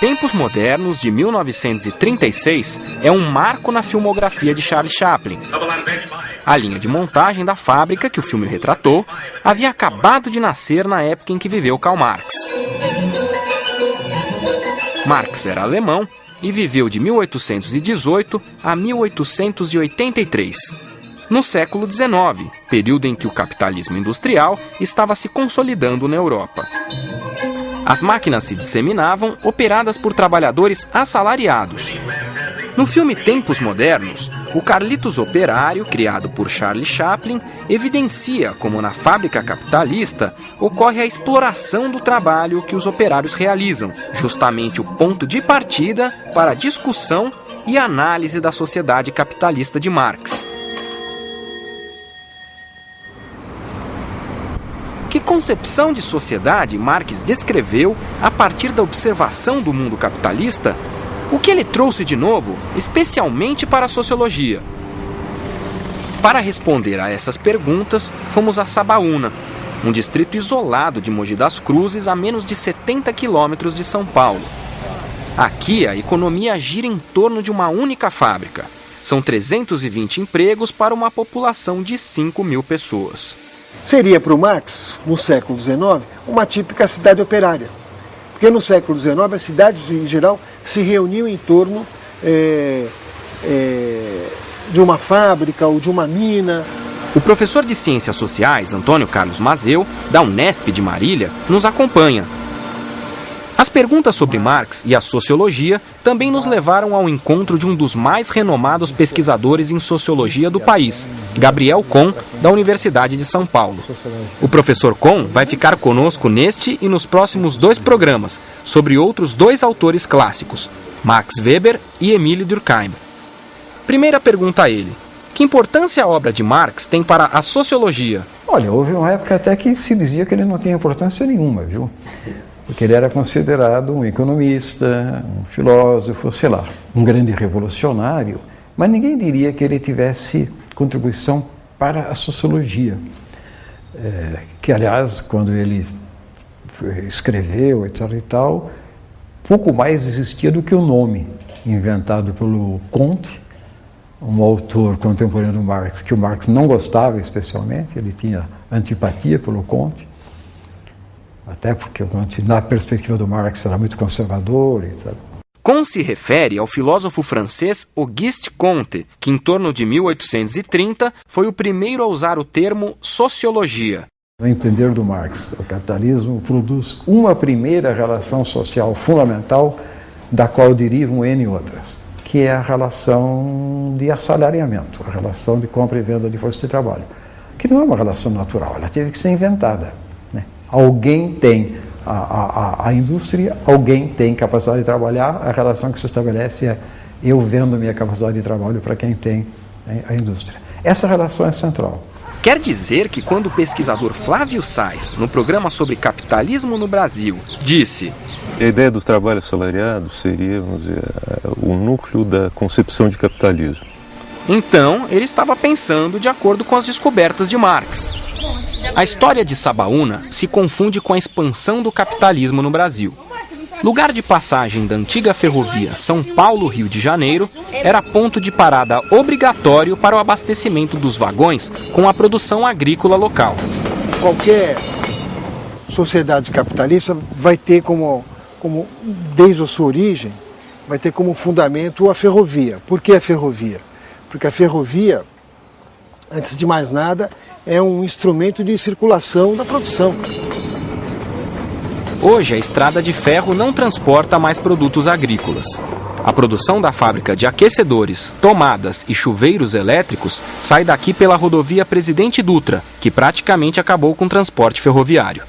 Tempos Modernos, de 1936, é um marco na filmografia de Charlie Chaplin. A linha de montagem da fábrica que o filme retratou havia acabado de nascer na época em que viveu Karl Marx. Marx era alemão e viveu de 1818 a 1883. No século XIX, período em que o capitalismo industrial estava se consolidando na Europa. As máquinas se disseminavam, operadas por trabalhadores assalariados. No filme Tempos Modernos, o Carlitos operário, criado por Charlie Chaplin, evidencia como na fábrica capitalista ocorre a exploração do trabalho que os operários realizam, justamente o ponto de partida para a discussão e análise da sociedade capitalista de Marx. Que concepção de sociedade Marx descreveu a partir da observação do mundo capitalista? O que ele trouxe de novo, especialmente para a sociologia? Para responder a essas perguntas, fomos a Sabaúna, um distrito isolado de Mogi das Cruzes, a menos de 70 quilômetros de São Paulo. Aqui, a economia gira em torno de uma única fábrica. São 320 empregos para uma população de 5 mil pessoas. Seria para o Marx, no século XIX, uma típica cidade operária. Porque no século XIX as cidades, em geral, se reuniam em torno de uma fábrica ou de uma mina. O professor de Ciências Sociais, Antônio Carlos Mazeu, da Unesp de Marília, nos acompanha. As perguntas sobre Marx e a sociologia também nos levaram ao encontro de um dos mais renomados pesquisadores em sociologia do país, Gabriel Kohn, da Universidade de São Paulo. O professor Kohn vai ficar conosco neste e nos próximos 2 programas, sobre outros 2 autores clássicos, Max Weber e Emile Durkheim. Primeira pergunta a ele: que importância a obra de Marx tem para a sociologia? Olha, houve uma época até que se dizia que ele não tinha importância nenhuma, viu? Porque ele era considerado um economista, um filósofo, sei lá, um grande revolucionário, mas ninguém diria que ele tivesse contribuição para a sociologia. Que, aliás, quando ele escreveu, etc. e tal, pouco mais existia do que o nome inventado pelo Comte, um autor contemporâneo do Marx, que o Marx não gostava especialmente, ele tinha antipatia pelo Comte. Até porque, na perspectiva do Marx, era muito conservador, etc. Kohn se refere ao filósofo francês Auguste Comte, que em torno de 1830 foi o primeiro a usar o termo sociologia. No entender do Marx, o capitalismo produz uma primeira relação social fundamental, da qual derivam N outras, que é a relação de assalariamento, a relação de compra e venda de força de trabalho, que não é uma relação natural, ela teve que ser inventada. Alguém tem a indústria, alguém tem capacidade de trabalhar, a relação que se estabelece é eu vendo minha capacidade de trabalho para quem tem a indústria. Essa relação é central. Quer dizer que quando o pesquisador Flávio Sais, no programa sobre capitalismo no Brasil, disse: a ideia do trabalho assalariado seria, vamos dizer, o núcleo da concepção de capitalismo. Então, ele estava pensando de acordo com as descobertas de Marx. A história de Sabaúna se confunde com a expansão do capitalismo no Brasil. Lugar de passagem da antiga ferrovia São Paulo-Rio de Janeiro, era ponto de parada obrigatório para o abastecimento dos vagões com a produção agrícola local. Qualquer sociedade capitalista vai ter como desde a sua origem, vai ter como fundamento a ferrovia. Por que a ferrovia? Porque a ferrovia, antes de mais nada, é um instrumento de circulação da produção. Hoje, a estrada de ferro não transporta mais produtos agrícolas. A produção da fábrica de aquecedores, tomadas e chuveiros elétricos sai daqui pela rodovia Presidente Dutra, que praticamente acabou com o transporte ferroviário.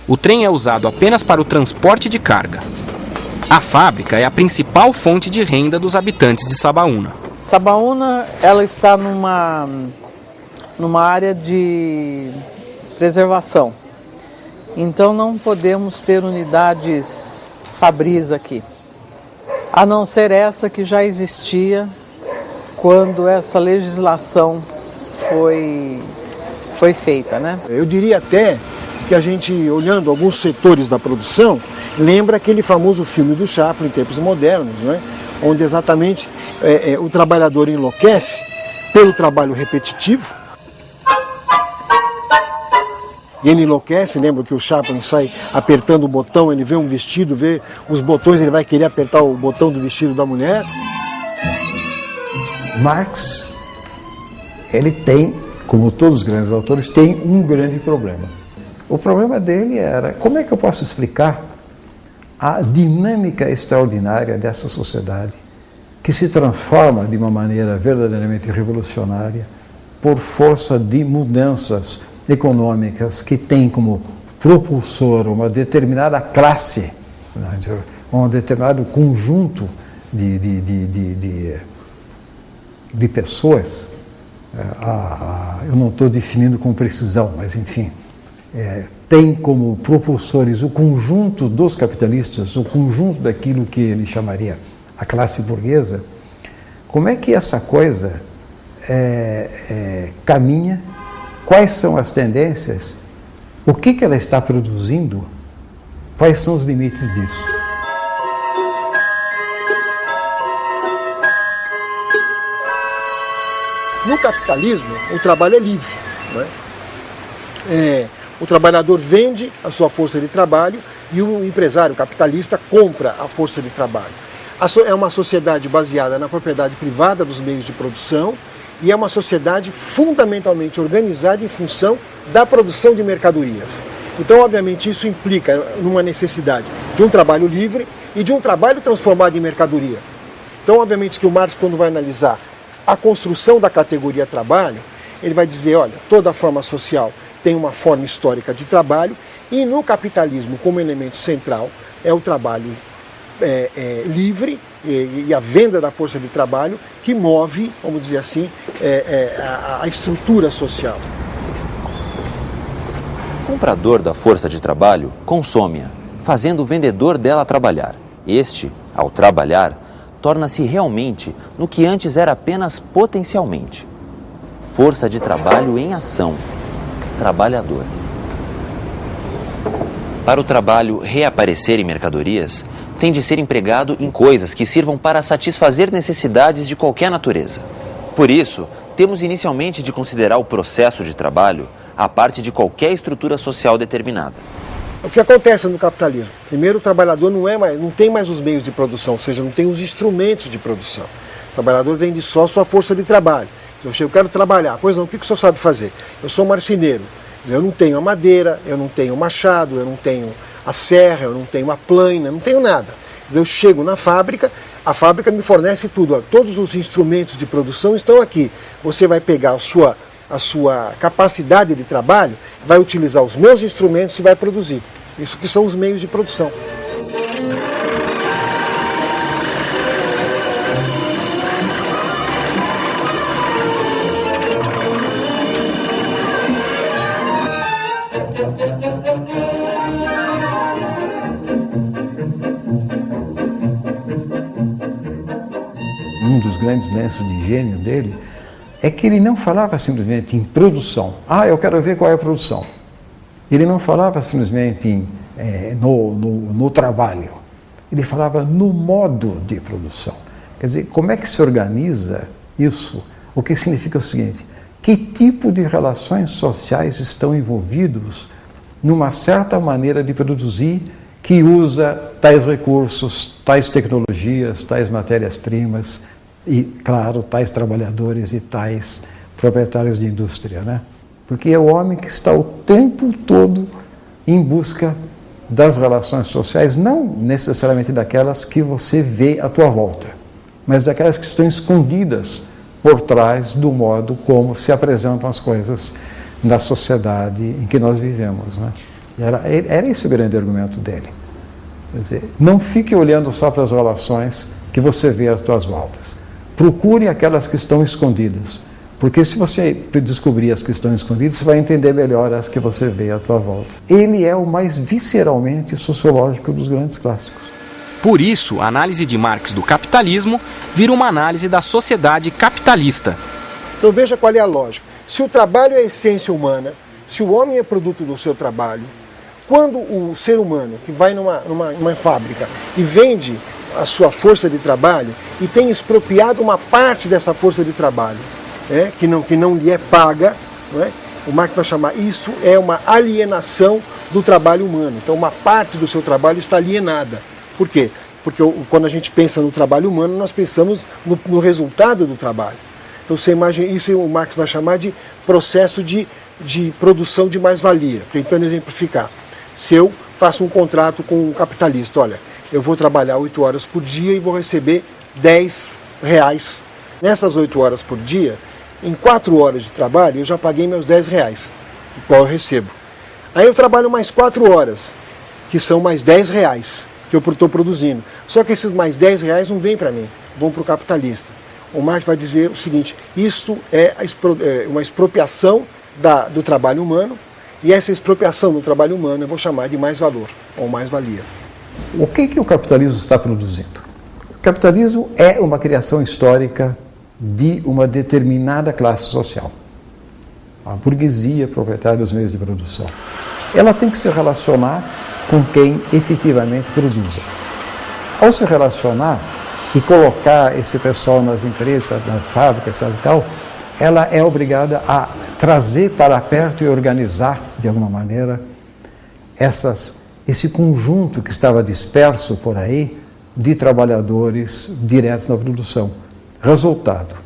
O trem é usado apenas para o transporte de carga. A fábrica é a principal fonte de renda dos habitantes de Sabaúna. Sabaúna, ela está numa área de preservação. Então não podemos ter unidades fabris aqui, a não ser essa que já existia quando essa legislação foi feita, né? Eu diria até que a gente, olhando alguns setores da produção, lembra aquele famoso filme do Chaplin, em tempos modernos, né? Onde exatamente o trabalhador enlouquece pelo trabalho repetitivo. E ele enlouquece, lembra que o Chaplin sai apertando o botão, ele vê um vestido, vê os botões, ele vai querer apertar o botão do vestido da mulher. Marx, ele tem, como todos os grandes autores, tem um grande problema. O problema dele era, como é que eu posso explicar a dinâmica extraordinária dessa sociedade que se transforma de uma maneira verdadeiramente revolucionária por força de mudanças econômicas que tem como propulsor uma determinada classe, um determinado conjunto de pessoas. Eu não estou definindo com precisão, mas enfim, tem como propulsores o conjunto dos capitalistas, o conjunto daquilo que ele chamaria a classe burguesa. Como é que essa coisa caminha? Quais são as tendências? O que ela está produzindo? Quais são os limites disso? No capitalismo, o trabalho é livre, não é? O trabalhador vende a sua força de trabalho e o empresário capitalista compra a força de trabalho. É uma sociedade baseada na propriedade privada dos meios de produção e é uma sociedade fundamentalmente organizada em função da produção de mercadorias. Então, obviamente, isso implica numa necessidade de um trabalho livre e de um trabalho transformado em mercadoria. Então, obviamente, que o Marx, quando vai analisar a construção da categoria trabalho, ele vai dizer, olha, toda forma social tem uma forma histórica de trabalho e no capitalismo, como elemento central, é o trabalho livre e a venda da força de trabalho que move, vamos dizer assim, a estrutura social. O comprador da força de trabalho consome-a, fazendo o vendedor dela trabalhar. Este, ao trabalhar, torna-se realmente no que antes era apenas potencialmente. Força de trabalho em ação. Trabalhador. Para o trabalho reaparecer em mercadorias, tem de ser empregado em coisas que sirvam para satisfazer necessidades de qualquer natureza. Por isso, temos inicialmente de considerar o processo de trabalho a parte de qualquer estrutura social determinada. O que acontece no capitalismo? Primeiro, o trabalhador não tem mais os meios de produção, ou seja, não tem os instrumentos de produção. O trabalhador vende só sua força de trabalho. Então, eu quero trabalhar. Pois não, o que o senhor sabe fazer? Eu sou marceneiro. Eu não tenho a madeira, eu não tenho o machado, eu não tenho a serra, eu não tenho a plaina, não tenho nada. Eu chego na fábrica, a fábrica me fornece tudo. Ó, todos os instrumentos de produção estão aqui. Você vai pegar a sua capacidade de trabalho, vai utilizar os meus instrumentos e vai produzir. Isso que são os meios de produção. Um dos grandes lances de gênio dele é que ele não falava simplesmente em produção. Eu quero ver qual é a produção. Ele não falava simplesmente no trabalho. Ele falava no modo de produção. Quer dizer, como é que se organiza isso? O que significa o seguinte: que tipo de relações sociais estão envolvidos numa certa maneira de produzir que usa tais recursos, tais tecnologias, tais matérias-primas e, claro, tais trabalhadores e tais proprietários de indústria, né? Porque é o homem que está o tempo todo em busca das relações sociais, não necessariamente daquelas que você vê à tua volta, mas daquelas que estão escondidas por trás do modo como se apresentam as coisas na sociedade em que nós vivemos, né? Era esse o grande argumento dele. Quer dizer, não fique olhando só para as relações que você vê às tuas voltas. Procure aquelas que estão escondidas. Porque se você descobrir as que estão escondidas, você vai entender melhor as que você vê à tua volta. Ele é o mais visceralmente sociológico dos grandes clássicos. Por isso, a análise de Marx do capitalismo vira uma análise da sociedade capitalista. Então veja qual é a lógica. Se o trabalho é a essência humana se o homem é produto do seu trabalho, quando o ser humano que vai numa fábrica e vende a sua força de trabalho e tem expropriado uma parte dessa força de trabalho, que não lhe é paga, o Marx vai chamar isso é uma alienação do trabalho humano. Então uma parte do seu trabalho está alienada. Por quê? Porque quando a gente pensa no trabalho humano, nós pensamos no resultado do trabalho. Então você imagina, isso o Marx vai chamar de processo de produção de mais-valia. Tentando exemplificar. Se eu faço um contrato com um capitalista, olha, eu vou trabalhar 8 horas por dia e vou receber R$10. Nessas 8 horas por dia, em 4 horas de trabalho, eu já paguei meus R$10, qual eu recebo. Aí eu trabalho mais 4 horas, que são mais R$10 que eu estou produzindo. Só que esses mais R$10 não vêm para mim, vão para o capitalista. O Marx vai dizer o seguinte, isto é uma expropriação do trabalho humano, e essa expropriação do trabalho humano eu vou chamar de mais-valor, ou mais-valia. O que o capitalismo está produzindo? O capitalismo é uma criação histórica de uma determinada classe social. A burguesia proprietária dos meios de produção. Ela tem que se relacionar com quem efetivamente produz. Ao se relacionar e colocar esse pessoal nas empresas, nas fábricas e tal, ela é obrigada a trazer para perto e organizar, de alguma maneira, esse conjunto que estava disperso por aí de trabalhadores diretos na produção. Resultado,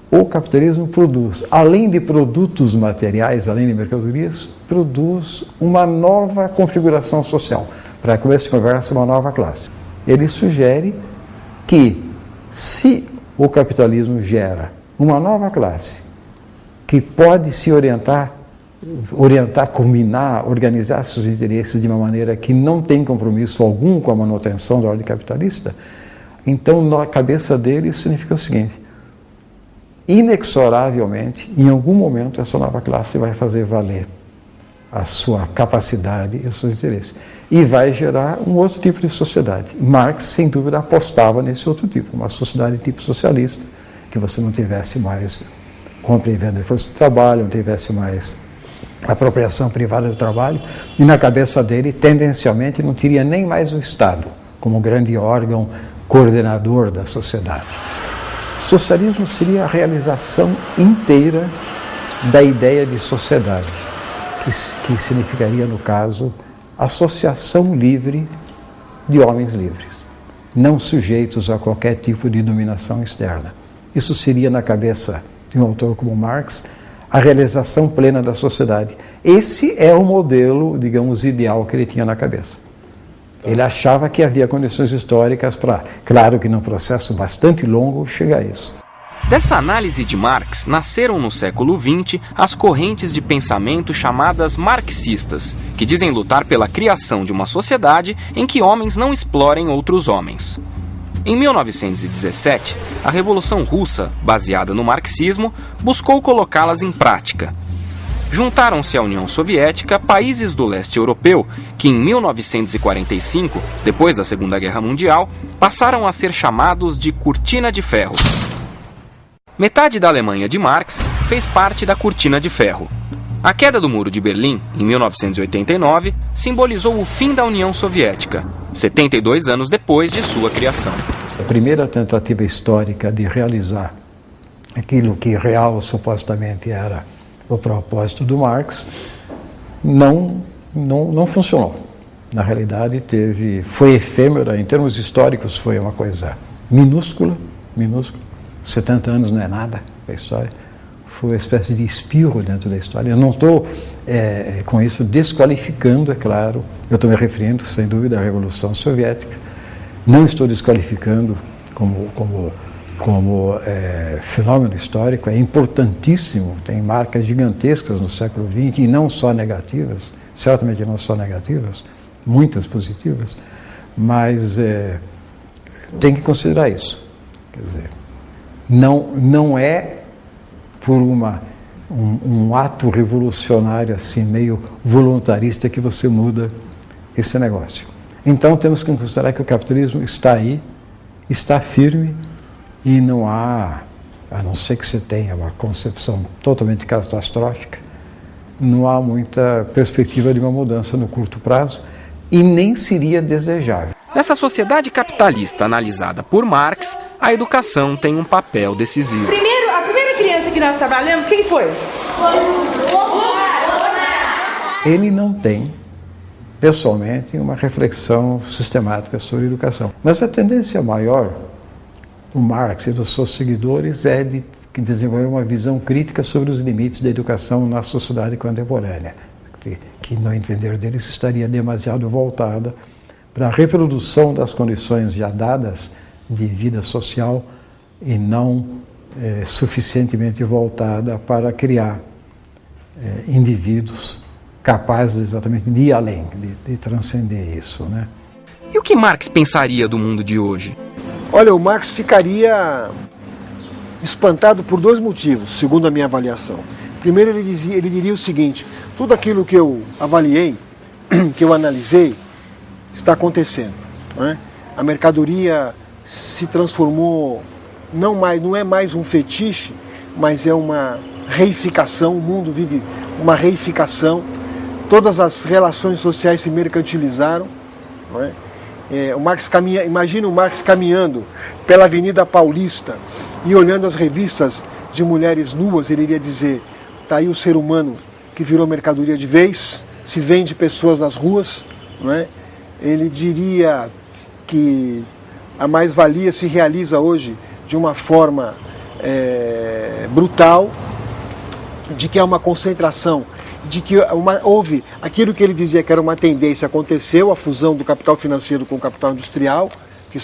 o capitalismo produz, além de produtos materiais, além de mercadorias, produz uma nova configuração social. Para começo de conversa, uma nova classe. Ele sugere que, se o capitalismo gera uma nova classe que pode se orientar, combinar, organizar seus interesses de uma maneira que não tem compromisso algum com a manutenção da ordem capitalista, então na cabeça dele isso significa o seguinte: inexoravelmente, em algum momento, essa nova classe vai fazer valer a sua capacidade e os seus interesses. E vai gerar um outro tipo de sociedade. Marx, sem dúvida, apostava nesse outro tipo, uma sociedade tipo socialista, que você não tivesse mais compra e venda de força de trabalho, não tivesse mais apropriação privada do trabalho, e na cabeça dele, tendencialmente, não teria nem mais o Estado como grande órgão coordenador da sociedade. O socialismo seria a realização inteira da ideia de sociedade, que significaria, no caso, associação livre de homens livres, não sujeitos a qualquer tipo de dominação externa. Isso seria, na cabeça de um autor como Marx, a realização plena da sociedade. Esse é o modelo, digamos, ideal que ele tinha na cabeça. Ele achava que havia condições históricas para, claro que num processo bastante longo, chegar a isso. Dessa análise de Marx, nasceram no século XX as correntes de pensamento chamadas marxistas, que dizem lutar pela criação de uma sociedade em que homens não explorem outros homens. Em 1917, a Revolução Russa, baseada no marxismo, buscou colocá-las em prática. Juntaram-se à União Soviética países do leste europeu que, em 1945, depois da Segunda Guerra Mundial, passaram a ser chamados de Cortina de Ferro. Metade da Alemanha de Marx fez parte da Cortina de Ferro. A queda do Muro de Berlim, em 1989, simbolizou o fim da União Soviética, 72 anos depois de sua criação. A primeira tentativa histórica de realizar aquilo que real supostamente era o propósito do Marx não funcionou. Na realidade, foi efêmera, em termos históricos foi uma coisa minúscula. 70 anos não é nada para a história. Foi uma espécie de espirro dentro da história. Eu não estou, com isso, desqualificando, é claro, eu estou me referindo, sem dúvida, à Revolução Soviética. Não estou desqualificando como fenômeno histórico, é importantíssimo, tem marcas gigantescas no século XX, e não só negativas, certamente não só negativas, muitas positivas, mas tem que considerar isso. Quer dizer, não é por um ato revolucionário assim, meio voluntarista, que você muda esse negócio. Então temos que considerar que o capitalismo está aí, está firme, e não há, a não ser que você tenha uma concepção totalmente catastrófica, não há muita perspectiva de uma mudança no curto prazo e nem seria desejável. Nessa sociedade capitalista analisada por Marx, a educação tem um papel decisivo. A primeira criança que nós trabalhamos, quem foi? Ele não tem, pessoalmente, uma reflexão sistemática sobre educação. Mas a tendência maior do Marx e dos seus seguidores é de desenvolver uma visão crítica sobre os limites da educação na sociedade contemporânea, que, no entender deles, estaria demasiado voltada para a reprodução das condições já dadas de vida social e não suficientemente voltada para criar indivíduos capazes exatamente de ir além, de transcender isso, né? E o que Marx pensaria do mundo de hoje? Olha, o Marx ficaria espantado por dois motivos, segundo a minha avaliação. Primeiro, ele diria o seguinte: tudo aquilo que eu avaliei, que eu analisei, está acontecendo, né? A mercadoria se transformou, não é mais um fetiche, mas é uma reificação. O mundo vive uma reificação. Todas as relações sociais se mercantilizaram, não é? Imagina o Marx caminhando pela Avenida Paulista e olhando as revistas de mulheres nuas. Ele iria dizer: está aí o ser humano que virou mercadoria de vez, se vende pessoas nas ruas, não é? Ele diria que a mais-valia se realiza hoje de uma forma brutal, de que há uma concentração, de que houve aquilo que ele dizia que era uma tendência, aconteceu, a fusão do capital financeiro com o capital industrial, que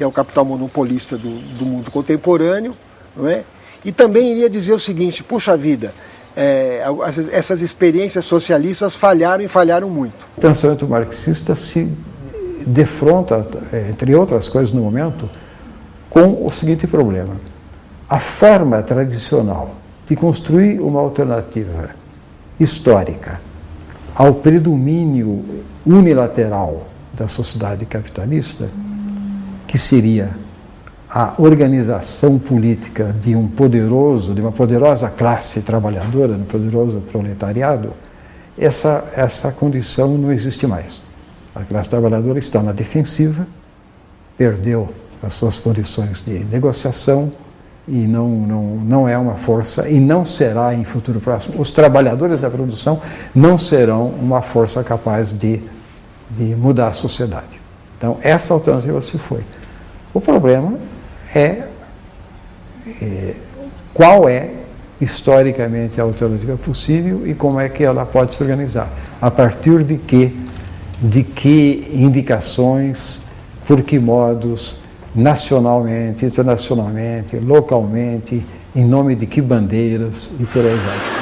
é o capital monopolista do mundo contemporâneo, não é? E também iria dizer o seguinte: puxa vida, essas experiências socialistas falharam e falharam muito. O pensamento marxista se defronta, entre outras coisas no momento, com o seguinte problema: a forma tradicional de construir uma alternativa histórica ao predomínio unilateral da sociedade capitalista, que seria a organização política de uma poderosa classe trabalhadora, de um poderoso proletariado, essa condição não existe mais. A classe trabalhadora está na defensiva, perdeu as suas condições de negociação e não é uma força, e não será em futuro próximo. Os trabalhadores da produção não serão uma força capaz de mudar a sociedade. Então, essa alternativa se foi. O problema é qual é historicamente a alternativa possível e como é que ela pode se organizar. A partir de que indicações, por que modos, nacionalmente, internacionalmente, localmente, em nome de que bandeiras e por aí vai.